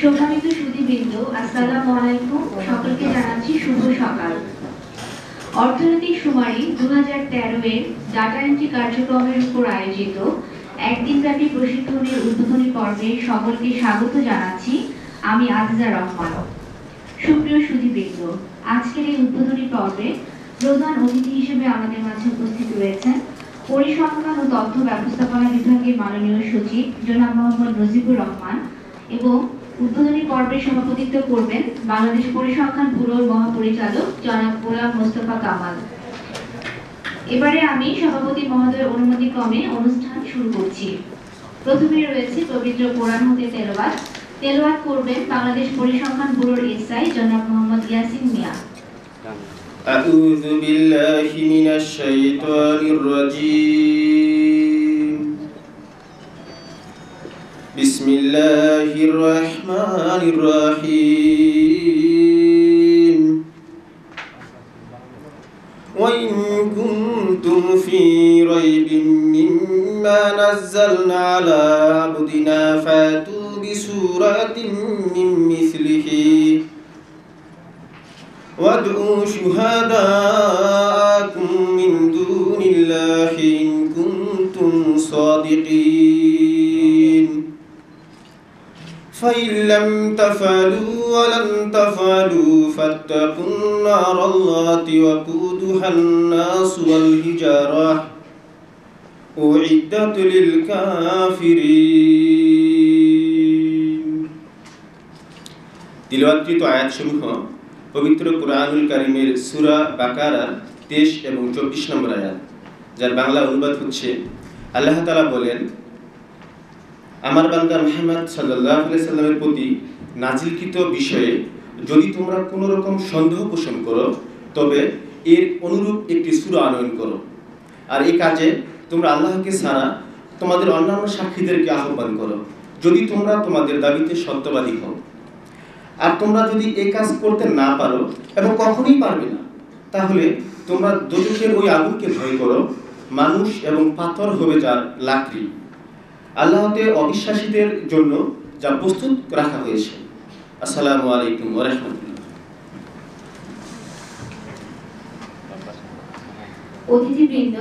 সম্মানিত সুধীবৃন্দ, আসসালামু আলাইকুম। সকলকে জানাচ্ছি শুভ সকাল। অর্থনৈতিক শুমারি 2013 এর ডাটা এন্ট্রি কার্যক্রমের উপর আয়োজিত একদিনব্যাপী প্রশিক্ষণের উদ্বোধনী পর্বে সকলকে স্বাগত জানাচ্ছি। আমি আজিজা রহমান। সুপ্রিয় সুধীবৃন্দ, আজকের এই উদ্বোধনী পর্বে প্রধান অতিথি হিসেবে আমাদের মাঝে উপস্থিত রয়েছেন পরিসংখ্যান ও তথ্য ব্যবস্থাপনা বিভাগের মাননীয় সচিব জনাব মোহাম্মদ নজিবুর রহমান এবং উদ্বোধনী পর্বে সভাপতিত্ব করবেন বাংলাদেশ পরিসংখ্যান ব্যুরোর মহাপরিচালক জনাব গোলাম মোস্তফা কামাল। এবারে আমি সভাপতি মহোদয়ের অনুমতি ক্রমে অনুষ্ঠান শুরু করছি। প্রথমে রয়েছে পবিত্র কোরআন হতে তেলাওয়াত করবেন বাংলাদেশ পরিসংখ্যান ব্যুরোর এসআই জনাব মোহাম্মদ ইয়াসিন মিয়া। আউযু বিল্লাহি মিনাশ শাইতানির রাজীম। বিসমিল্লাহির রহমানির রহিম। ওয়া ইন কুনতুম ফি রাইবিন মিম্মা নাযালনা আলা আবদিনা ফাতু বিসূরাতিন মিন মিসলিহি وادعوا شهداءكم من دون الله إن كنتم صادقين فإن لم تفعلوا ولن تفعلوا فاتقوا النار التي وقودها الناس والحجارة أعدت للكافرين. তিলাওয়াতকৃত আয়াতসমূহ পবিত্র কুরআনুল কারীমের সূরা বাকারার 23 এবং 24 নম্বর আয়াত, যার বাংলা অনুবাদ হচ্ছে, আল্লাহ তাআলা বলেন, আমার বান্দা মুহাম্মদ সাল্লাল্লাহু আলাইহি সাল্লামের প্রতি নাজিলকৃত বিষয়ে যদি তোমরা কোনো রকম সন্দেহ পোষণ করো তবে এর অনুরূপ একটি সূরা আনয়ন করো, আর এই কাজে তোমরা আল্লাহকে ছাড়া তোমাদের অন্যান্য সাক্ষীদেরকে আহ্বান করো যদি তোমরা তোমাদের দাবিতে সত্যবাদী হও। আর তোমরা যদি এই কাজ করতে না পারো এবং কখনোই পারবে না, তাহলে তোমরা দোজখের ওই আগুনকে ভয় করো, মানুষ এবং পাথর হবে যার লাকড়ি, আল্লাহতে অবিশ্বাসীদের জন্য যা প্রস্তুত রাখা হয়েছে। আসসালামু আলাইকুম ওয়া রাহমাতুল্লাহ। অতিথিবৃন্দ,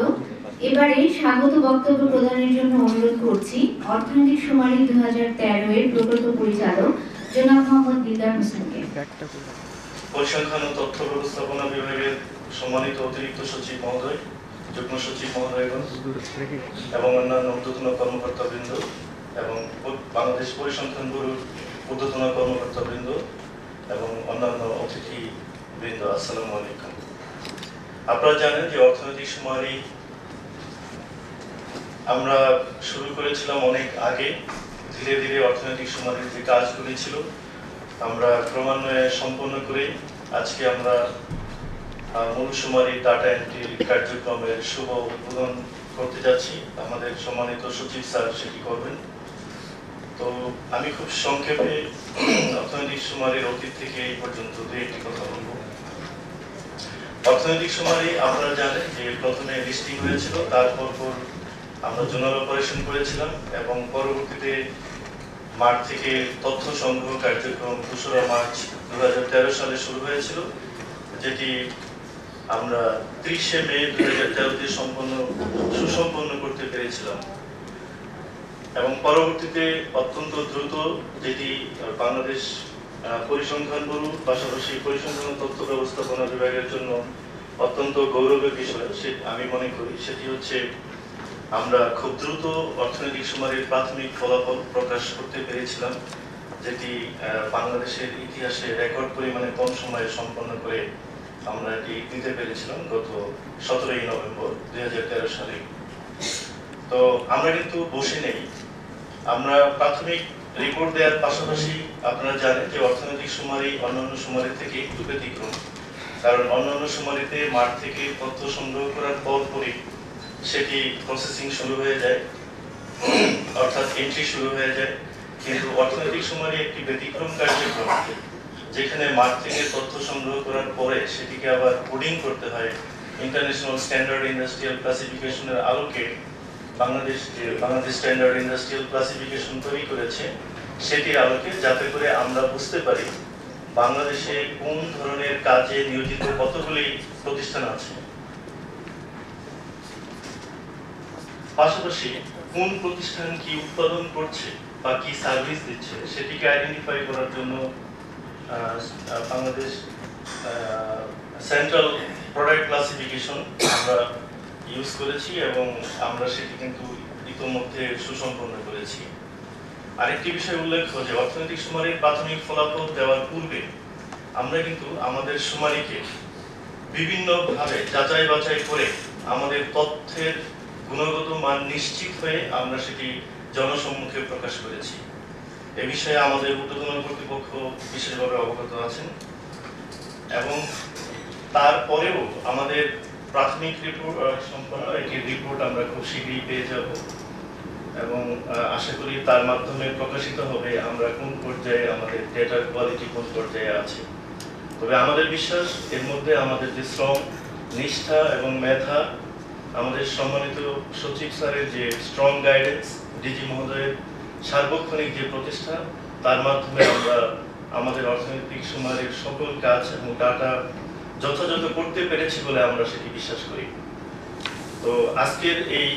এবারে স্বাগত বক্তব্য প্রদানের জন্য অনুরোধ করছি অর্থনৈতিক শুমারি 2013 এর প্রকল্প পরিচালক জনাব মোহাম্মদ দিলদার হোসেনকে। পরিসংখ্যান ও তথ্য ব্যবস্থাপনা বিভাগের সম্মানিত অতিরিক্ত সচিব মহোদয়, যুগ্ম সচিব মহোদয়গণ এবং অন্যান্য ঊর্ধ্বতন কর্মকর্তাবৃন্দ এবং বাংলাদেশ পরিসংখ্যান ব্যুরোর ঊর্ধ্বতন কর্মকর্তাবৃন্দ এবং অন্যান্য অতিথিবৃন্দ, আসসালামু আলাইকুম। আপনারা জানেন যে অর্থনৈতিক শুমারি আমরা শুরু করেছিলাম অনেক আগে। ধীরে ধীরে অর্থনৈতিক শুমারির যে কাজগুলি ছিল আমরা ক্রমান্বয়ে সম্পন্ন করে আজকে আমরা মূল শুমারি ডাটা এন্ট্রি কার্যক্রমের শুভ উদ্বোধন করতে যাচ্ছি। আমাদের সম্মানিত সচিব স্যার সেটি করবেন। তো আমি খুব সংক্ষেপে অর্থনৈতিক শুমারির অতীত থেকে এই পর্যন্ত দুই একটি কথা বলবো। অর্থনৈতিক শুমারি আপনারা জানেন যে প্রথমে লিস্টিং হয়েছিল, তারপর আমরা জোনাল অপারেশন করেছিলাম এবং পরবর্তীতে মার্চ থেকে তথ্য সংগ্রহ কার্যক্রম 2 মার্চ 2013 সালে শুরু হয়েছিল, যেটি আমরা 30 মে 2013-তে সুসম্পন্ন করতে পেরেছিলাম। এবং পরবর্তীতে অত্যন্ত দ্রুত, যেটি বাংলাদেশ পরিসংখ্যান ব্যুরো পাশাপাশি পরিসংখ্যান তথ্য ব্যবস্থাপনা বিভাগের জন্য অত্যন্ত গৌরবের বিষয় আমি মনে করি, সেটি হচ্ছে আমরা খুব দ্রুত অর্থনৈতিক শুমারির প্রাথমিক ফলাফল প্রকাশ করতে পেরেছিলাম, যেটি বাংলাদেশের ইতিহাসে রেকর্ড পরিমাণে কম সময়ে সম্পন্ন করে আমরা এটি দিতে পেরেছিলাম গত 17 নভেম্বর 2013 সালে। তো আমরা কিন্তু বসে নেই, আমরা প্রাথমিক রিপোর্ট দেওয়ার পাশাপাশি আপনারা জানেন যে অর্থনৈতিক শুমারি অন্যান্য শুমারি থেকে একটু ব্যতিক্রম, কারণ অন্যান্য শুমারিতে মাঠ থেকে তথ্য সংগ্রহ করার পরপরই সেটি প্রসেসিং শুরু হয়ে যায়, অর্থাৎ এন্ট্রি শুরু হয়ে যায়। কিন্তু অর্থনৈতিক শুমারি একটি ব্যতিক্রম কার্যক্রম, যেখানে মাঠ থেকে তথ্য সংগ্রহ করার পরে সেটিকে আবার কোডিং করতে হয় ইন্টারন্যাশনাল স্ট্যান্ডার্ড ইন্ডাস্ট্রিয়াল ক্লাসিফিকেশনের আলোকে। বাংলাদেশ স্ট্যান্ডার্ড ইন্ডাস্ট্রিয়াল ক্লাসিফিকেশন তৈরি করেছে, সেটির আলোকে, যাতে করে আমরা বুঝতে পারি বাংলাদেশে কোন ধরনের কাজে নিয়োজিত কতগুলি প্রতিষ্ঠান আছে, পাশাপাশি কোন প্রতিষ্ঠান কি উৎপাদন করছে বা কি সার্ভিস দিচ্ছে সেটিকে আইডেন্টিফাই করার জন্য বাংলাদেশ সেন্ট্রাল প্রোডাক্ট ক্লাসিফিকেশন আমরা ইউজ করেছি এবং আমরা সেটি কিন্তু ইতোমধ্যে সুসম্পন্ন করেছি। আরেকটি বিষয় উল্লেখ্য যে অর্থনৈতিক শুমারির প্রাথমিক ফলাফল দেওয়ার পূর্বে আমরা কিন্তু আমাদের শুমারিকে বিভিন্নভাবে যাচাই বাছাই করে আমাদের তথ্যের গুণগত মান নিশ্চিত হয়ে আমরা সেটি জনসম্মুখে প্রকাশ করেছি। এ বিষয়ে আমাদের ঊর্ধ্বতন কর্তৃপক্ষ বিশেষভাবে অবগত আছেন এবং তারপরেও আমাদের প্রাথমিক রিপোর্ট সম্পন্ন একটি রিপোর্ট আমরা খুব শীঘ্রই পেয়ে যাব এবং আশা করি তার মাধ্যমে প্রকাশিত হবে আমরা কোন পর্যায়ে, আমাদের ডেটার কোয়ালিটি কোন পর্যায়ে আছে। তবে আমাদের বিশ্বাস এর মধ্যে আমাদের যে শ্রম, নিষ্ঠা এবং মেধা, আমাদের সম্মানিত সচিব স্যারের যে স্ট্রং গাইডেন্স, ডিজি মহোদয়ের সার্বক্ষণিক যে প্রচেষ্টা, তার মাধ্যমে আমরা আমাদের অর্থনৈতিক শুমারির সকল কাজ এবং ডাটা যথাযথ করতে পেরেছি বলে আমরা সেটি বিশ্বাস করি। তো আজকের এই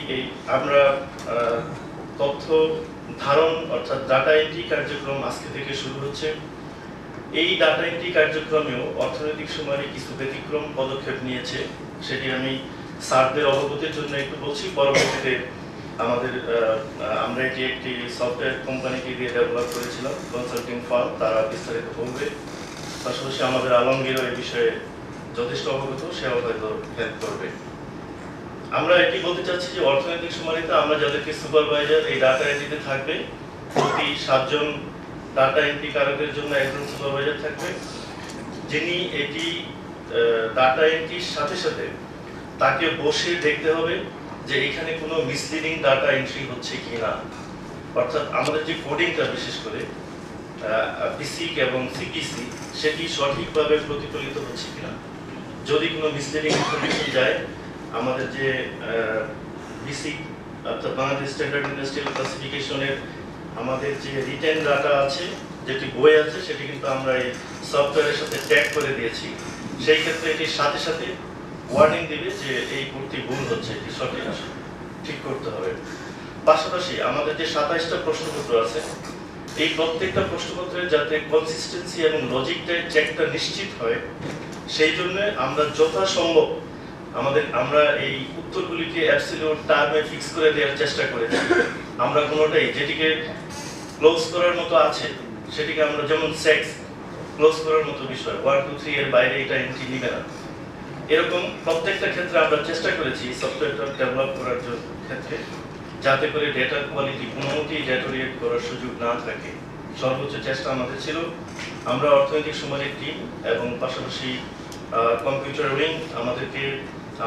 আমরা তথ্য ধারণ অর্থাৎ ডাটা এন্ট্রি কার্যক্রম আজকে থেকে শুরু হচ্ছে। এই ডাটা এন্ট্রি কার্যক্রমেও অর্থনৈতিক শুমারি কিছু ব্যতিক্রম পদক্ষেপ নিয়েছে, সেটি আমি স্যারদের অবগতির জন্য একটু বলছি। পরবর্তীতে আমরা এটি একটি সফটওয়্যার কোম্পানিকে দিয়ে ডেভেলপ করেছিলাম, কনসাল্টিং ফার্ম, তারা বিস্তারিত বলবে। পাশাপাশি আমাদের আলমগীরও এই বিষয়ে যথেষ্ট অবগত, সেও হয়তো হেল্প করবে। আমরা এটি বলতে চাচ্ছি যে অর্থনৈতিক শুমারিতে আমরা যাদেরকে সুপারভাইজার এই ডাটা এন্ট্রিতে থাকবে, প্রতি 7 জন ডাটা এন্ট্রি কারকের জন্য একজন সুপারভাইজার থাকবে, যিনি এটি ডাটা এন্ট্রির সাথে সাথে তাকে বসে দেখতে হবে যে এখানে কোনো মিসলিডিং ডাটা এন্ট্রি হচ্ছে কিনা, অর্থাৎ আমাদের যে কোডিংটা বিশেষ করে বিসিক এবং সিপিসি সেটি সঠিকভাবে প্রতিফলিত হচ্ছে কিনা। যদি কোনো মিসলিডিং ইনফরমেশন যায়, আমাদের যে বিসিক অর্থাৎ বাংলাদেশ স্ট্যান্ডার্ড ইন্ডাস্ট্রিয়াল ক্লাসিফিকেশনের আমাদের যে রিটেন ডাটা আছে, যেটি বই আছে, সেটি কিন্তু আমরা এই সফটওয়্যারের সাথে ট্যাগ করে দিয়েছি। সেই ক্ষেত্রে এটির সাথে সাথে ওয়ার্নিং দিবে যে এই কোডটি ভুল হচ্ছে, এটি সঠিক ঠিক করতে হবে। পাশাপাশি আমাদের যে 27টা প্রশ্নপত্র আছে, এই প্রত্যেকটা প্রশ্নপত্রের যাতে কনসিস্টেন্সি এবং লজিকটা চেকটা নিশ্চিত হয়, সেই জন্য আমরা যথাসম্ভব আমরা এই উত্তরগুলিকে অ্যাবসলিউট টার্মে ফিক্স করে দেওয়ার চেষ্টা করেছি। আমরা কোনোটাই যেটিকে ক্লোজ করার মতো আছে সেটিকে আমরা, যেমন সেক্স ক্লোজ করার মতো বিষয়, 1 2 3 এর বাইরে এটা এন্ট্রি নিবে না, এরকম প্রত্যেকটা ক্ষেত্রে আমরা চেষ্টা করেছি সফটওয়্যারটা ডেভেলপ করার ক্ষেত্রে, যাতে করে ডেটার কোয়ালিটি কোনোমতেই ডেটোরিয়েট করার সুযোগ না থাকে। সর্বোচ্চ চেষ্টা আমাদের ছিল। আমরা অর্থনৈতিক শুমারির টিম এবং পাশাপাশি কম্পিউটার উইং আমাদেরকে,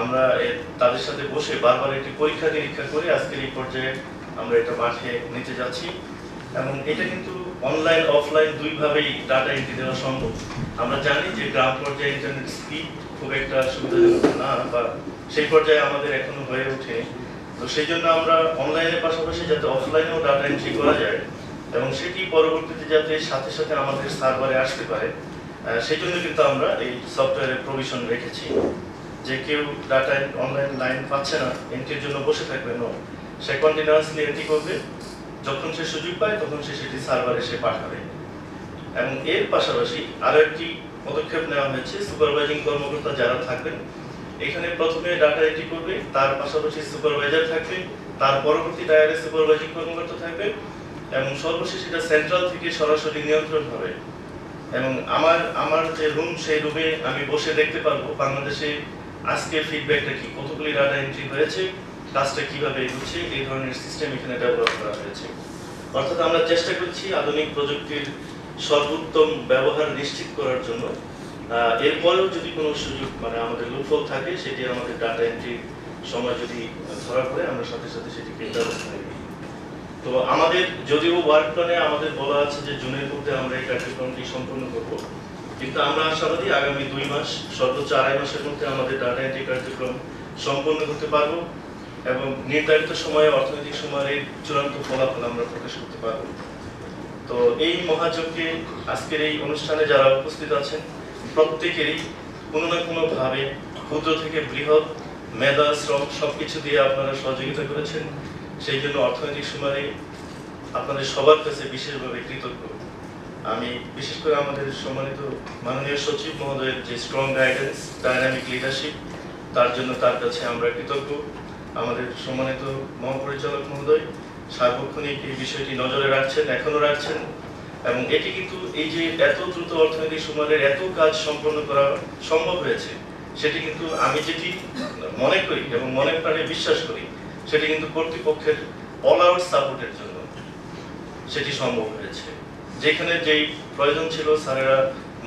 আমরা তাদের সাথে বসে বারবার একটি পরীক্ষা নিরীক্ষা করে আজকের এই পর্যায়ে আমরা এটা মাঠে নিতে যাচ্ছি। এবং এটা কিন্তু অনলাইন অফলাইন দুইভাবেই ডাটা এন্ট্রি দেওয়া সম্ভব। আমরা জানি যে গ্রাম পর্যায়ে ইন্টারনেট স্পিড খুব একটা সুবিধাজনক না, বা সেই পর্যায়ে আমাদের এখনো হয়ে ওঠেনি। তো সেই জন্য আমরা অনলাইনের পাশাপাশি যাতে অফলাইনেও ডাটা এন্ট্রি করা যায় এবং সেটি পরবর্তীতে যাতে সাথে সাথে আমাদের সার্ভারে আসতে পারে, সেই জন্য কিন্তু আমরা এই সফটওয়্যারের প্রভিশন রেখেছি যে কেউ ডাটা অনলাইন লাইন পাচ্ছে না, এন্ট্রির জন্য বসে থাকবে না, সে কন্টিনিউয়াসলি এন্ট্রি করবে, যখন সে সুযোগ পায় তখন সে সেটি সার্ভারে সে পাঠাবে। এবং এর পাশাপাশি আরো একটি পদক্ষেপ নেওয়া হয়েছে, সুপারভাইজিং কর্মকর্তা যারা থাকবেন এখানে প্রথমে ডাটা এন্ট্রি করবে, তার পাশাপাশি সুপারভাইজার থাকবে, তার পরবর্তী টায়ারে সুপারভাইজিং কর্মকর্তা থাকবে এবং সর্বশেষ এটা সেন্ট্রাল থেকে সরাসরি নিয়ন্ত্রণ হবে। এবং আমার যে রুম, সেই রুমে আমি বসে দেখতে পারবো বাংলাদেশে আজকে ফিডব্যাকটা কি, কতগুলি ডাটা এন্ট্রি হয়েছে, কাজটা কিভাবে এগোচ্ছে, এই ধরনের সিস্টেম এখানে ডেভেলপ করা হয়েছে। অর্থাৎ আমরা চেষ্টা করছি আধুনিক প্রযুক্তির সর্বোত্তম ব্যবহার নিশ্চিত করার জন্য। এরপরেও যদি কোনো সুযোগ আমাদের লুপহোল থাকে, সেটি আমাদের ডাটা এন্ট্রির সময় যদি ধরা পড়ে, আমরা সাথে সাথে সেটিকে ব্যবস্থা নিই। তো আমাদের যদিও ওয়ার্ক প্ল্যানে আমাদের বলা আছে যে জুনের মধ্যে আমরা এই কার্যক্রমটি সম্পূর্ণ করব, কিন্তু আমরা আশাবাদী আগামী 2 মাস, সর্বোচ্চ 2.5 মাসের মধ্যে আমাদের ডাটা এন্ট্রি কার্যক্রম সম্পন্ন করতে পারবো এবং নির্ধারিত সময়ে অর্থনৈতিক শুমারির চূড়ান্ত ফলাফল আমরা প্রকাশ করতে পারবো। তো এই মহাযজ্ঞে আজকের এই অনুষ্ঠানে যারা উপস্থিত আছেন প্রত্যেকেরই কোনো না কোনো ভাবে ক্ষুদ্র থেকে বৃহৎ মেধা শ্রম সবকিছু দিয়ে আপনারা সহযোগিতা করেছেন। সেই জন্য অর্থনৈতিক সুমারে আপনাদের সবার কাছে বিশেষভাবে কৃতজ্ঞ। আমি বিশেষ করে আমাদের সম্মানিত মাননীয় সচিব মহোদয়ের যে স্ট্রং গাইডেন্স, ডাইনামিক লিডারশিপ, তার জন্য তার কাছে আমরা কৃতজ্ঞ। আমাদের সম্মানিত মহাপরিচালক মহোদয় সার্বক্ষণিক এই বিষয়টি নজরে রাখছেন, এখনো রাখছেন, এবং এটি কিন্তু এই যে এত দ্রুত অর্থনৈতিক সুমারের এত কাজ সম্পন্ন করা সম্ভব হয়েছে, সেটি কিন্তু আমি যেটি মনে করি এবং মনের প্রাণে বিশ্বাস করি, সেটি কিন্তু কর্তৃপক্ষের অল আউট সাপোর্টের জন্য সেটি সম্ভব হয়েছে। যেখানে যেই প্রয়োজন ছিল স্যারেরা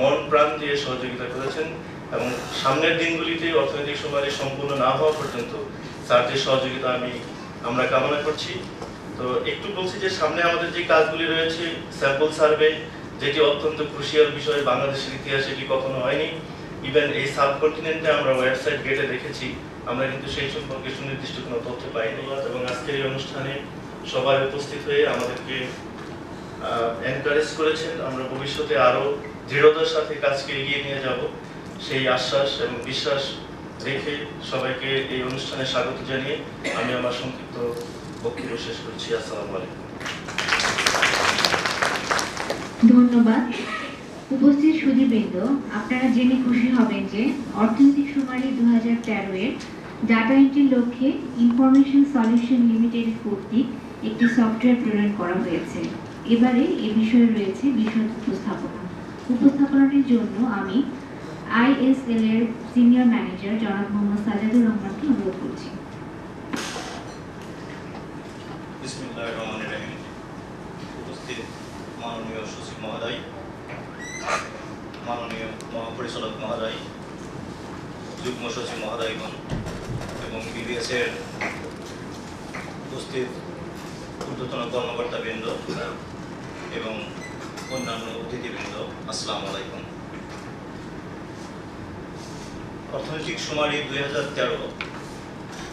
মন প্রাণ দিয়ে সহযোগিতা করেছেন, এবং সামনের দিনগুলিতে অর্থনৈতিক সুমারি সম্পূর্ণ না হওয়া পর্যন্ত স্যারদের সহযোগিতা আমরা কামনা করছি। তো একটু বলছি যে সামনে আমাদের যে কাজগুলি রয়েছে, স্যাম্পল সার্ভে, যেটি অত্যন্ত ক্রুশিয়াল বিষয়, বাংলাদেশের ইতিহাসে এটি কখনো হয়নি। ইভেন এই সাবকন্টিনেন্টে আমরা ওয়েবসাইট গেটে দেখেছি, আমরা কিন্তু সেই সম্পর্কে সুনির্দিষ্ট কোনো তথ্য পাইনি। এবং আজকের এই অনুষ্ঠানে সবাই উপস্থিত হয়ে আমাদেরকে এনকারেজ করেছেন। আমরা ভবিষ্যতে আরো দৃঢ়তার সাথে কাজকে এগিয়ে নিয়ে যাব, সেই আশ্বাস এবং বিশ্বাস রেখে সবাইকে এই অনুষ্ঠানে স্বাগত জানিয়ে আমি আমার সংক্ষিপ্ত বক্তব্য শেষ করছি। আসসালামু আলাইকুম। ধন্যবাদ। উপস্থিত সুধীবৃন্দ, আপনারা জেনে খুশি হবেন যে অর্থনৈতিক সুমারি 2013 এর ডাটা এন্ট্রির লক্ষ্যে ইনফরমেশন সলিউশন লিমিটেড কর্তৃক একটি সফটওয়্যার প্রণয়ন করা হয়েছে। এবারে এ বিষয়ে রয়েছে বিশদ উপস্থাপনাটির জন্য আমি ISL এর সিনিয়র ম্যানেজার জনাব মোহাম্মদ সাজাদুর রহমানকে অনুরোধ করছি। বিসমিল্লাহির রহমানির রহিম। উপস্থিত মাননীয় সচিব মহোদয়, মাননীয় মহাপরিচালক মহোদয়, যুগ্ম সচিব মহোদয়গণ এবং BBS এর উপস্থিত ঊর্ধ্বতন কর্মকর্তাবৃন্দ এবং অন্যান্য অতিথিবৃন্দ, আসসালামু আলাইকুম। অর্থনৈতিক সুমারি 2013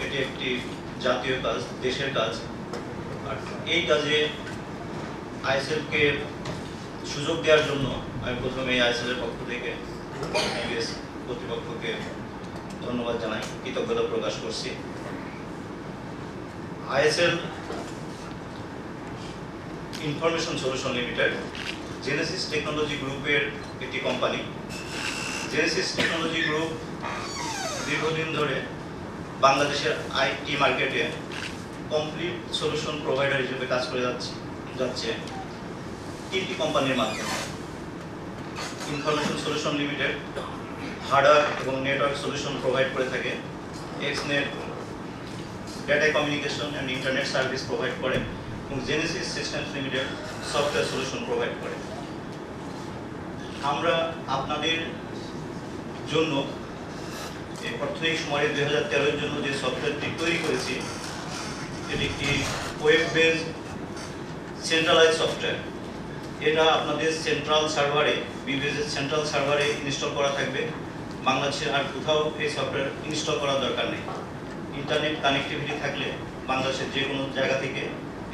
এটি একটি জাতীয় কাজ, দেশের কাজ। আর এই কাজে ISL-কে সুযোগ দেওয়ার জন্য আমি প্রথমে ISL-এর পক্ষ থেকে BBS কর্তৃপক্ষকে ধন্যবাদ জানাই, কৃতজ্ঞতা প্রকাশ করছি। ISL information solution limited Genesis technology গ্রুপের একটি কোম্পানি। জেনেসিস টেকনোলজি গ্রুপ দীর্ঘদিন ধরে বাংলাদেশের IT মার্কেটে কমপ্লিট সলিউশন প্রোভাইডার হিসেবে কাজ করে যাচ্ছে তিনটি কোম্পানির মাধ্যমে। ইনফরমেশন সলিউশন লিমিটেড হার্ডওয়্যার এবং নেটওয়ার্ক সলিউশন প্রোভাইড করে থাকে। Xnet data communication and internet service provide করে, এবং Genesis systems limited software solution provide করে। আমরা আপনাদের জন্য এই অর্থনৈতিক সুমারি 2013 এর জন্য যে সফটওয়্যারটি তৈরি করেছি, এটি একটি ওয়েব বেস সেন্ট্রালাইজ সফটওয়্যার। এটা আপনাদের সেন্ট্রাল সার্ভারে, BBS এর সেন্ট্রাল সার্ভারে ইনস্টল করা থাকবে। বাংলাদেশের আর কোথাও এই সফটওয়্যার ইনস্টল করার দরকার নেই। ইন্টারনেট কানেক্টিভিটি থাকলে বাংলাদেশের যে কোনো জায়গা থেকে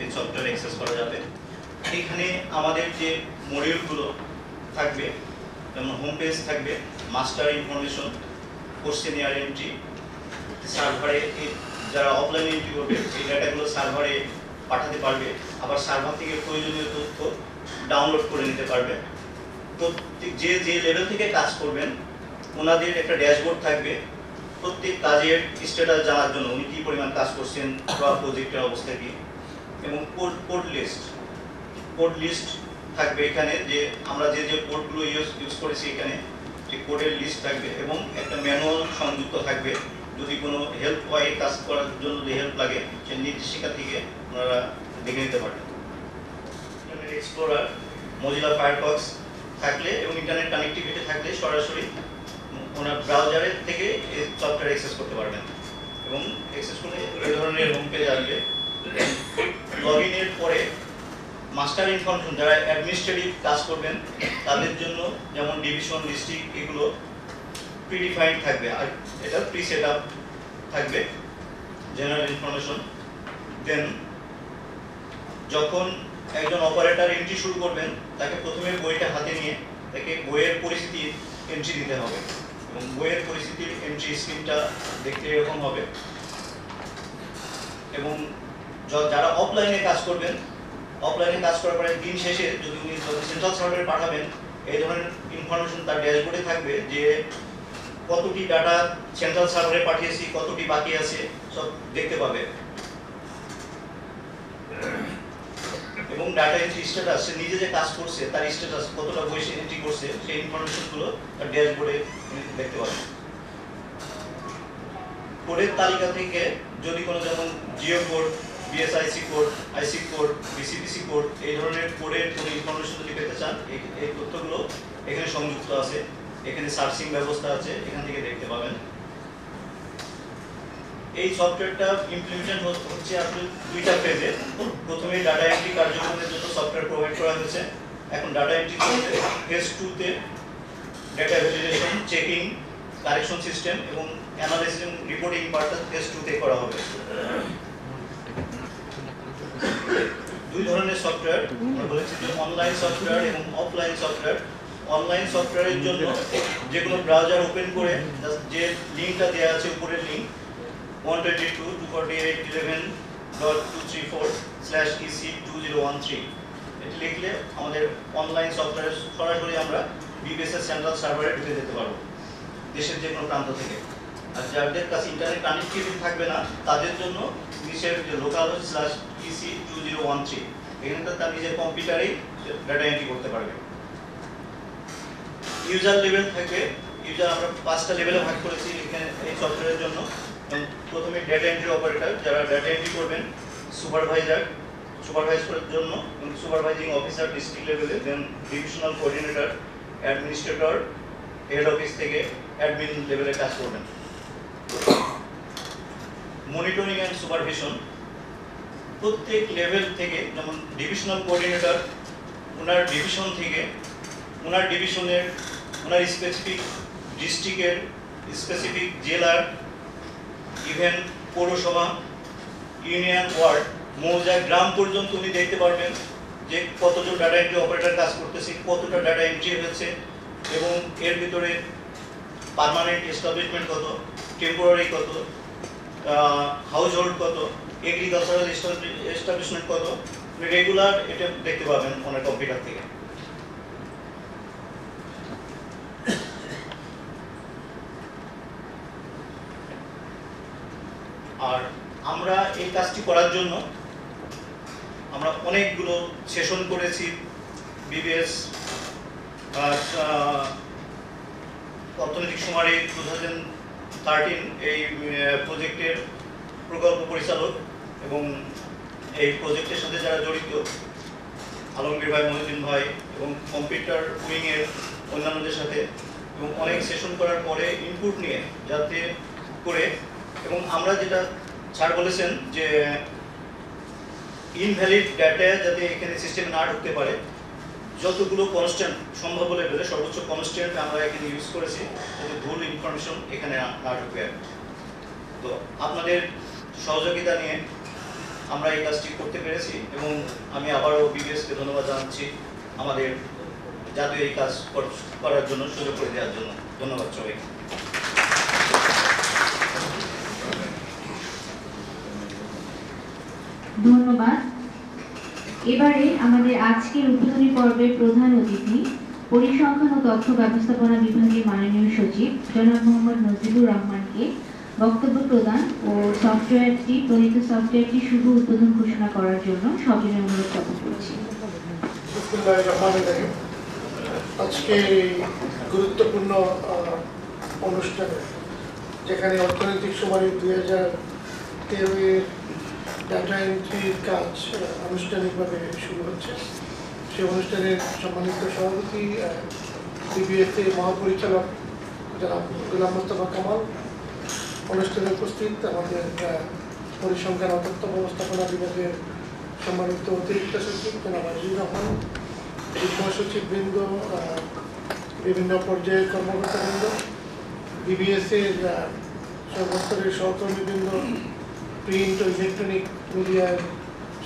এই সফটওয়্যার অ্যাক্সেস করা যাবে। এখানে আমাদের যে মডিউলগুলো থাকবে, যেমন হোম পেজ থাকবে, মাস্টার ইনফরমেশন, কোশ্চেনিয়ার এন্ট্রি, সার্ভারে যারা অফলাইন এন্ট্রি করবে এই ডাটাগুলো সার্ভারে পাঠাতে পারবে, আবার সার্ভার থেকে প্রয়োজনীয় তথ্য ডাউনলোড করে নিতে পারবে। প্রত্যেক যে লেভেল থেকে কাজ করবেন ওনাদের একটা ড্যাশবোর্ড থাকবে, প্রত্যেক কাজের স্ট্যাটাস জানার জন্য উনি কী পরিমাণ কাজ করছেন বা প্রজেক্টের অবস্থা কী, এবং কোড লিস্ট থাকবে এখানে, যে আমরা যে কোডগুলো ইউজ করেছি এখানে যে কোডের লিস্ট থাকবে, এবং একটা ম্যানুয়াল সংযুক্ত থাকবে। যদি কোনো হেল্প হয় কাজ করার জন্য যে হেল্প লাগে সে নির্দেশিকা থেকে আপনারা দেখে নিতে পারবেন। ইন্টারনেট এক্সপ্লোরার, মজিলা ফায়ারফক্স থাকলে এবং ইন্টারনেট কানেক্টিভিটি থাকলে সরাসরি ওনার ব্রাউজারের থেকে এই সফটওয়্যার অ্যাক্সেস করতে পারবেন, এবং অ্যাক্সেস করলে এই ধরনের হোম পেজ আসবে। লগইনের পরে মাস্টার ইনফরমেশন, যারা অ্যাডমিনিস্ট্রেটিভ কাজ করবেন তাদের জন্য যেমন ডিভিশন, ডিস্ট্রিক্ট, এগুলো প্রিডিফাইন্ড থাকবে, আর এটা প্রি সেট আপ থাকবে। জেনারেল ইনফরমেশন, দেন যখন একজন অপারেটর এন্ট্রি শুরু করবেন, তাকে প্রথমে বইটা হাতে নিয়ে তাকে বইয়ের পরিস্থিতির এন্ট্রি দিতে হবে এবং বইয়ের পরিস্থিতির এন্ট্রি স্ক্রিনটা দেখতে এরকম হবে। এবং যারা অফলাইনে কাজ করবেন, অফলাইনে কাজ করার পরে দিন শেষে যদি উনি সেন্ট্রাল সার্ভারে পাঠাবেন, এই ধরনের ইনফরমেশন তার ড্যাশবোর্ডে থাকবে যে কতটি ডাটা সেন্ট্রাল সার্ভারে পাঠিয়েছি, কতটি বাকি আছে, সব দেখতে পাবে। এবং ডাটা এন্ট্রি স্ট্যাটাস, সে নিজে যে কাজ করছে তার স্ট্যাটাস কতটা বই সে এন্ট্রি করছে, সেই ইনফরমেশনগুলো তার ড্যাশবোর্ডে দেখতে পাবে। কোডের তালিকা থেকে যদি কোনো যেমন জিও কোড, বিএসআইসি কোড, আইসি কোড, বিসিপিসি কোড, এই ধরনের কোডের কোনো ইনফরমেশন যদি পেতে চান, এই তথ্যগুলো এখানে সংযুক্ত আছে। এখানে সার্চিং ব্যবস্থা আছে, এখান থেকে দেখতে পাবেন। এই সফটওয়্যারটা ইমপ্লিমেন্টেশন হচ্ছে আসলে দুইটা ফেজে। প্রথমে ডাটা এন্ট্রি কার্যক্রমের জন্য সফটওয়্যার প্রোভাইড করা হয়েছে। এখন ডাটা এন্ট্রি করতে ফেজ 2 তে data validation, checking, correction system এবং অ্যানালাইসিস এবং রিপোর্টিং পার্টটা ফেজ 2 তে করা হবে। দুই ধরনের সফটওয়্যার আমরা বলেছি যে অনলাইন সফটওয়্যার এবং অফলাইন সফটওয়্যার। অনলাইন সফটওয়্যারের জন্য যে কোনো ব্রাউজার ওপেন করে যে লিংকটা দেওয়া আছে, উপরের লিংক 122.248.11.234/EC2013, এটি লিখলে আমাদের অনলাইন সফটওয়্যার সরাসরি আমরা বিবিএস এর সেন্ট্রাল সার্ভারে ঢুকে যেতে পারবো দেশের যে কোনো প্রান্ত থেকে। আর যাদের কাছে ইন্টারনেট কানেক্টিভিটি থাকবে না, তাদের জন্য নিচের যে localhost/EC2013, এখানে তার নিজের কম্পিউটারেই ডাটা এন্ট্রি করতে পারবে। ইউজার লেভেল থেকে ইউজার আমরা 5টা লেভেলে ভাগ করেছি এখানে এই সফটওয়্যারের জন্য। প্রথমে ডেটা এন্ট্রি অপারেটর, যারা ডাটা এন্ট্রি করবেন, সুপারভাইজার, সুপারভাইজ করার জন্য সুপারভাইজিং অফিসার ডিস্ট্রিক্ট লেভেলে, then divisional coordinator, administrator, head office থেকে অ্যাডমিন লেভেলে কাজ করবেন। মনিটরিং অ্যান্ড সুপারভিশন প্রত্যেক লেভেল থেকে, যেমন ডিভিশনাল কোঅর্ডিনেটর, ওনার ডিভিশন থেকে ওনার ডিভিশনের ওনার স্পেসিফিক ডিস্ট্রিক্টের, স্পেসিফিক জেলার, ইভেন পৌরসভা, ইউনিয়ন, ওয়ার্ড, মৌজা, গ্রাম পর্যন্ত উনি দেখতে পারবেন যে কতজন ডাটা এন্ট্রি অপারেটর কাজ করতেছে, কতটা ডাটা এন্ট্রি হয়েছে এবং এর ভিতরে পার্মানেন্ট এস্টাবলিশমেন্ট কত, টেম্পোরারি কত, হাউস হোল্ড কত, এগ্রিকালচারাল এস্টাবলিশমেন্ট কত, রেগুলার এটা দেখতে পাবেন ওনার কম্পিউটার থেকে। আর আমরা এই কাজটি করার জন্য আমরা অনেকগুলো সেশন করেছি। বিবিএস অর্থনৈতিক সুমারি 2013 এই প্রজেক্টের প্রকল্প পরিচালক এবং এই প্রজেক্টের সাথে যারা জড়িত, আলমগীর ভাই, মহিউদ্দিন ভাই এবং কম্পিউটার উইংয়ের অন্যান্যদের সাথে, এবং অনেক সেশন করার পরে ইনপুট নিয়ে যাতে করে, এবং আমরা যেটা স্যার বলেছেন যে ইনভ্যালিড ডাটা যাতে এখানে সিস্টেমে না ঢুকতে পারে, যতগুলো কনস্ট্যান্ট সম্ভব বলে বলে সর্বোচ্চ কনস্ট্যান্ট আমরা এখানে ইউজ করেছি যাতে ভুল ইনফরমেশন এখানে না ঢুকে। তো আপনাদের সহযোগিতা নিয়ে আমরা এই কাজটি করতে পেরেছি এবং আমি আবারও বিবিএসকে ধন্যবাদ জানাচ্ছি আমাদের জাতীয় এই কাজ করার জন্য, সুযোগ করে দেওয়ার জন্য। ধন্যবাদ সবাইকে। ধন্যবাদ। এবারে আমাদের আজকের উদ্বোধনী পর্বের প্রধান অতিথি, পরিসংখ্যান ও তথ্য ব্যবস্থাপনা বিভাগের মাননীয় সচিব জনাব মোহাম্মদ নজিবুর রহমানকে বক্তব্য প্রদান ও প্রণীত সফটওয়্যারটি শুভ উদ্বোধন ঘোষণা করার জন্য সবিনয় অনুরোধ জ্ঞাপন করছি। আজকে গুরুত্বপূর্ণ অনুষ্ঠানে, যেখানে অর্থনৈতিক সুমারি 2013 ডাটা এন্ট্রির কাজ আনুষ্ঠানিকভাবে শুরু হচ্ছে, সেই অনুষ্ঠানের সম্মানিত সভাপতি বিবিএস এর মহাপরিচালক জনাব গোলাম মোস্তফা কামাল, অনুষ্ঠানে উপস্থিত আমাদের পরিসংখ্যান ও তথ্য ব্যবস্থাপনা বিভাগের সম্মানিত অতিরিক্ত সচিব জনাব আজিজুর রহমান, যুগ্ম সচিববৃন্দ, বিভিন্ন পর্যায়ের কর্মকর্তাবৃন্দ, বিবিএস এর সর্বস্তরের সহকর্মীবৃন্দ, প্রিন্ট ও ইলেকট্রনিক মিডিয়ার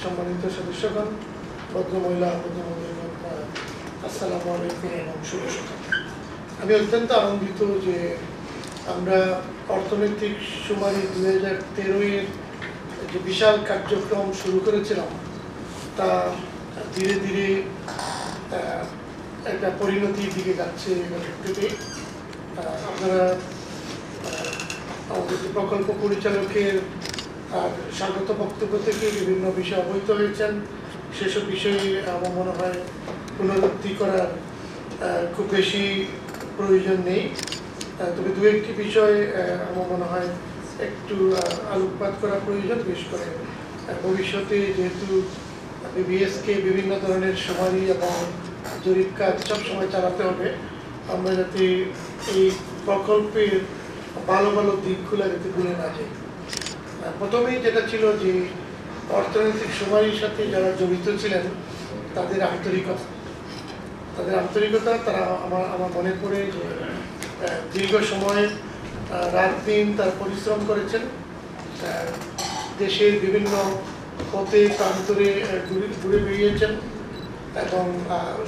সম্মানিত সদস্যগণ, ভদ্রমহিলা ভদ্রমহিলা, আসসালামু আলাইকুম এবং শুভ সকাল। আমি অত্যন্ত আনন্দিত যে আমরা অর্থনৈতিক শুমারি 2013-এর যে বিশাল কার্যক্রম শুরু করেছিলাম তা ধীরে ধীরে একটা পরিণতির দিকে যাচ্ছে। আপনারা আমাদের যে প্রকল্প পরিচালকের স্বাগত বক্তব্য থেকে বিভিন্ন বিষয় অবহিত হয়েছেন, সেসব বিষয়ে আমার মনে হয় পুনরুক্তি করার খুব বেশি প্রয়োজন নেই। তবে দু একটি বিষয় আমার মনে হয় একটু আলোকপাত করা প্রয়োজন, বিশেষ করে ভবিষ্যতে যেহেতু বিবিএসকে বিভিন্ন ধরনের শুমারি এবং জরিপ কাজ সবসময় চালাতে হবে, আমরা যাতে এই প্রকল্পের ভালো ভালো দিকগুলো যাতে ভুলে না যাই। প্রথমেই যেটা ছিল যে অর্থনৈতিক শুমারির সাথে যারা জড়িত ছিলেন তাদের আন্তরিকতা তারা আমার মনে পড়ে যে দীর্ঘ সময় রাত দিন তার পরিশ্রম করেছেন, দেশের বিভিন্ন পথে প্রান্তরে ঘুরে বেরিয়েছেন এবং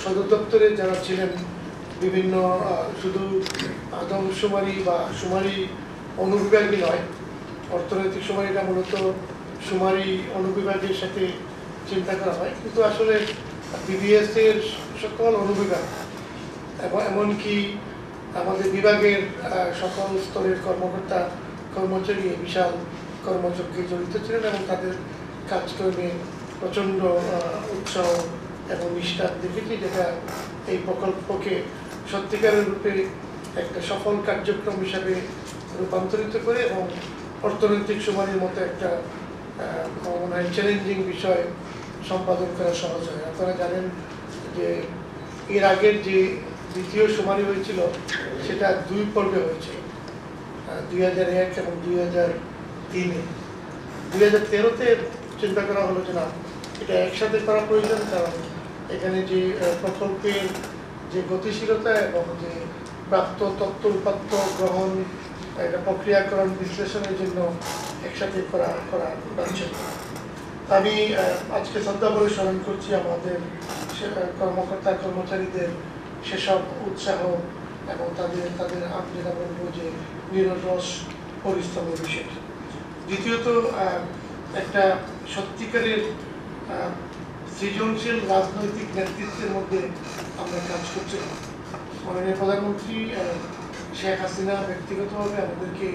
সদর দপ্তরে যারা ছিলেন বিভিন্ন শুধু আদমশুমারি বা শুমারি অনুবিভাগই নয়, অর্থনৈতিক শুমারিটা মূলত শুমারি অনুবিভাগের সাথে চিন্তা করা হয়, কিন্তু আসলে বিবিএসের সকল অনুবিভাগ এবং এমনকি আমাদের বিভাগের সকল স্তরের কর্মকর্তা কর্মচারী বিশাল কর্মযজ্ঞে জড়িত ছিলেন এবং তাদের কাজকর্মে প্রচণ্ড উৎসাহ এবং নিষ্ঠা দেখেছি, যেটা এই প্রকল্পকে সত্যিকারের রূপে একটা সফল কার্যক্রম হিসাবে রূপান্তরিত করে এবং অর্থনৈতিক শুমারির মতো একটা মনে হয় চ্যালেঞ্জিং বিষয় সম্পাদন করা সহজ হয়। আপনারা জানেন যে এর আগের যে দ্বিতীয় শুমারি হয়েছিল সেটা 2 পর্বে হয়েছে, 2001 এবং 2003-এ। 2013-তে চিন্তা করা হলো যে না, এটা একসাথে করা প্রয়োজন, কারণ এখানে যে প্রকল্পের যে গতিশীলতা এবং যে প্রাপ্ত তথ্য উপাত্ত গ্রহণ, এটা প্রক্রিয়াকরণ বিশ্লেষণের জন্য একসাথে করা যাচ্ছে। আমি আজকে শ্রদ্ধা করে স্মরণ করছি আমাদের কর্মকর্তা কর্মচারীদের সেসব উৎসাহ এবং তাদের আমি যেটা বলবো যে নিরলস পরিশ্রমের বিষয়। দ্বিতীয়ত একটা সত্যিকারের সৃজনশীল রাজনৈতিক নেতৃত্বের মধ্যে আমরা কাজ করছিলাম। মাননীয় প্রধানমন্ত্রী শেখ হাসিনা ব্যক্তিগতভাবে আমাদেরকে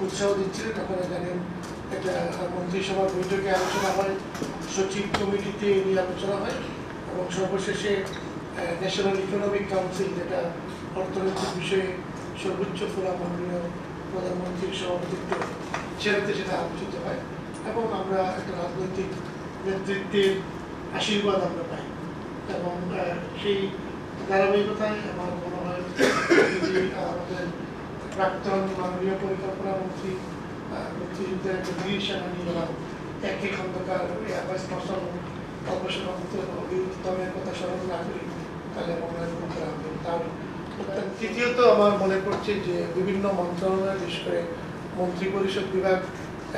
উৎসাহ দিচ্ছিলেন। আপনারা জানেন একটা মন্ত্রিসভার বৈঠকে আলোচনা হয়, সচিব কমিটিতে এই আলোচনা হয় এবং সর্বশেষে ন্যাশনাল ইকোনমিক কাউন্সিল, যেটা অর্থনৈতিক বিষয়ে সর্বোচ্চ ফোরাম, মাননীয় প্রধানমন্ত্রীর সভাপতিত্বে সেটা আলোচিত হয় এবং আমরা একটা রাজনৈতিক নেতৃত্বের আশীর্বাদ আমরা পাই এবং সেই ধারাবাহিকতায় আমার মনে হয় আমাদের প্রাক্তন মাননীয় পরিকল্পনা মন্ত্রী মুক্তিযুদ্ধের একটা বীর সেনানী হলাম একই খন্দকার অবসরের কথা স্মরণ না করি তাহলে মনে হয় করা হবে। তার তৃতীয়ত আমার মনে পড়ছে যে বিভিন্ন মন্ত্রণালয়, বিশেষ করে মন্ত্রী পরিষদ বিভাগ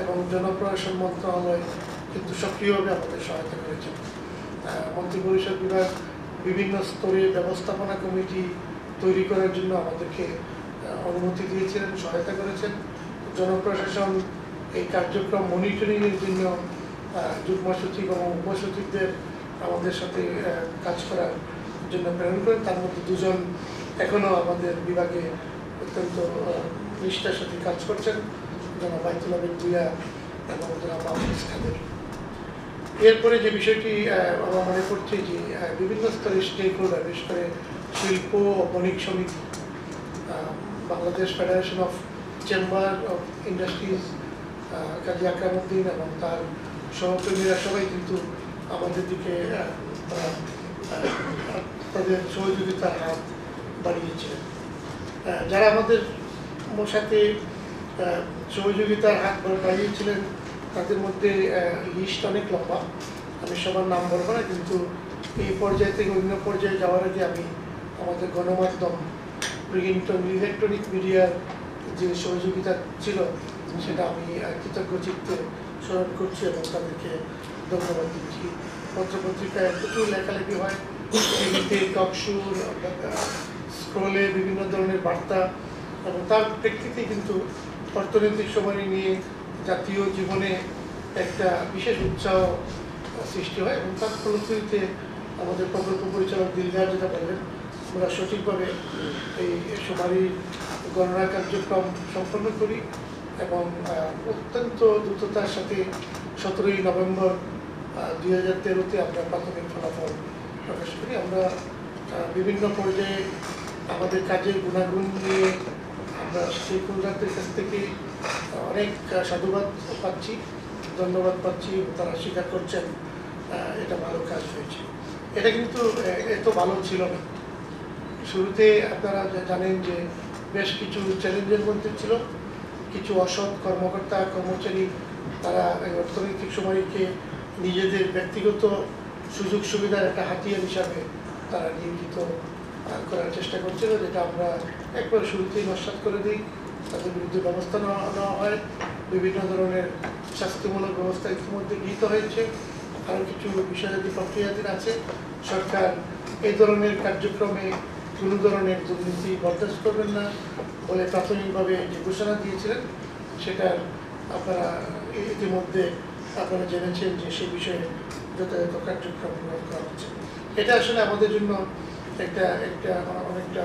এবং জনপ্রশাসন মন্ত্রণালয় কিন্তু সক্রিয়ভাবে আমাদের সহায়তা করেছে। মন্ত্রী পরিষদ বিভাগ বিভিন্ন স্তরে ব্যবস্থাপনা কমিটি তৈরি করার জন্য আমাদেরকে অনুমতি দিয়েছিলেন, সহায়তা করেছেন। জনপ্রশাসন এই কার্যক্রম মনিটরিংয়ের জন্য যুগ্ম সচিব এবং উপসচিবদের আমাদের সাথে কাজ করার জন্য প্রেরণ করেন। তার মধ্যে 2 জন এখনও আমাদের বিভাগে অত্যন্ত নিষ্ঠার সাথে কাজ করছেন, জনাব বাইতুল আমিন ভূঁইয়া এবং জনাব আফিস খাদের। এরপরে যে বিষয়টি আমার মনে পড়ছে যে বিভিন্ন স্তরের স্টেক হোল্ডার, বিশেষ করে শিল্প ও বণিক সমিতি, Bangladesh federation of chamber of industries, Kazi Akramuddin এবং তার সহকর্মীরা সবাই কিন্তু আমাদের দিকে তাদের সহযোগিতার হাত বাড়িয়েছিলেন। যারা আমাদের সাথে সহযোগিতার হাত বাড়িয়েছিলেন তাদের মধ্যে লিস্ট অনেক লম্বা, আমি সবার নাম বলবো না, কিন্তু এই পর্যায় থেকে অন্য পর্যায়ে যাওয়ার আগে আমি আমাদের গণমাধ্যম, প্রিন্ট ও ইলেকট্রনিক মিডিয়ার যে সহযোগিতা ছিল সেটা আমি কৃতজ্ঞ চিত্তে স্মরণ করছি এবং তাদেরকে ধন্যবাদ দিচ্ছি। পত্রপত্রিকায় প্রচুর লেখালেখি হয়, টিভিতে টকশো, স্ক্রলে বিভিন্ন ধরনের বার্তা, এবং তার প্রেক্ষিতে কিন্তু অর্থনৈতিক সময় নিয়ে জাতীয় জীবনে একটা বিশেষ উৎসাহ সৃষ্টি হয়, এবং তার ফলশ্রুতিতে আমাদের প্রকল্প পরিচালক দিলদার যেটা বললেন, আমরা সঠিকভাবে এই সুমারি গণনা কার্যক্রম সম্পন্ন করি এবং অত্যন্ত দ্রুততার সাথে 17ই নভেম্বর 2013-তে আমরা প্রাথমিক ফলাফল প্রকাশ করি। আমরা বিভিন্ন পর্যায়ে আমাদের কাজের গুণাগুণ নিয়ে আমরা স্টেক হোল্ডারদের কাছ থেকে অনেক সাধুবাদ পাচ্ছি, ধন্যবাদ পাচ্ছি, তারা স্বীকার করছেন এটা ভালো কাজ হয়েছে। এটা কিন্তু এত ভালো ছিল না। শুরুতে আপনারা জানেন যে বেশ কিছু চ্যালেঞ্জের মধ্যে ছিল, কিছু অসৎ কর্মকর্তা কর্মচারী তারা অর্থনৈতিক সময়কে নিজেদের ব্যক্তিগত সুযোগ সুবিধার একটা হাতিয়ার হিসাবে তারা নিয়োজিত করার চেষ্টা করছিল, যেটা আমরা একবার শুরুতেই নস্যাৎ করে দিই। তাদের বিরুদ্ধে ব্যবস্থা নেওয়া হয়, বিভিন্ন ধরনের শাস্তিমূলক ব্যবস্থা ইতিমধ্যে গৃহীত হয়েছে, আরও কিছু বিষয়াদি প্রক্রিয়াধীন আছে। সরকার এই ধরনের কার্যক্রমে কোনো ধরনের দুর্নীতি বরদাস্ত করবেন না বলে প্রাথমিকভাবে যে ঘোষণা দিয়েছিলেন, সেটার আপনারা ইতিমধ্যে আপনারা জেনেছেন যে সেই বিষয়ে যথাযথ কার্যক্রম গ্রহণ করা হচ্ছে। এটা আসলে আমাদের জন্য অনেকটা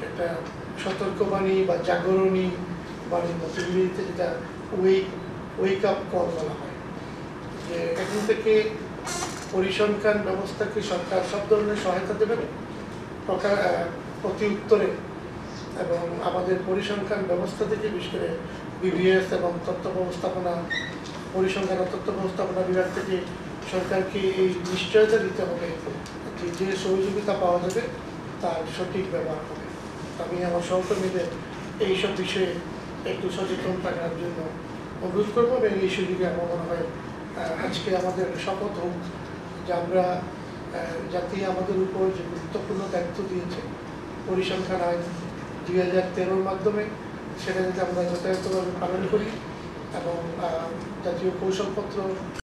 একটা সতর্কবাণী বা জাগরণী বাণীর মতো, ইংরেজিতে যেটা ওয়েক আপ কল বলা হয়, যে এখন থেকে পরিসংখ্যান ব্যবস্থাকে সরকার সব ধরনের সহায়তা দেবেন প্রতি উত্তরে, এবং আমাদের পরিসংখ্যান ব্যবস্থা থেকে বিশেষ করে বিবিএস এবং তথ্য ব্যবস্থাপনা পরিসংখ্যান ও তথ্য ব্যবস্থাপনা বিভাগ থেকে সরকারকে এই নিশ্চয়তা দিতে হবে যে সহযোগিতা পাওয়া যাবে তার সঠিক ব্যবহার হবে। আমি আমার সহকর্মীদের এইসব বিষয়ে একটু সচেতন থাকার জন্য অনুরোধ করবো, এবং এই সুযোগে আমার মনে হয় আজকে আমাদের শপথ হোক যে আমরা জাতি আমাদের উপর যে গুরুত্বপূর্ণ দায়িত্ব দিয়েছে পরিসংখ্যান আইন 2013-র মাধ্যমে, সেটা যাতে আমরা যথাযথভাবে পালন করি এবং জাতীয় কৌশলপত্র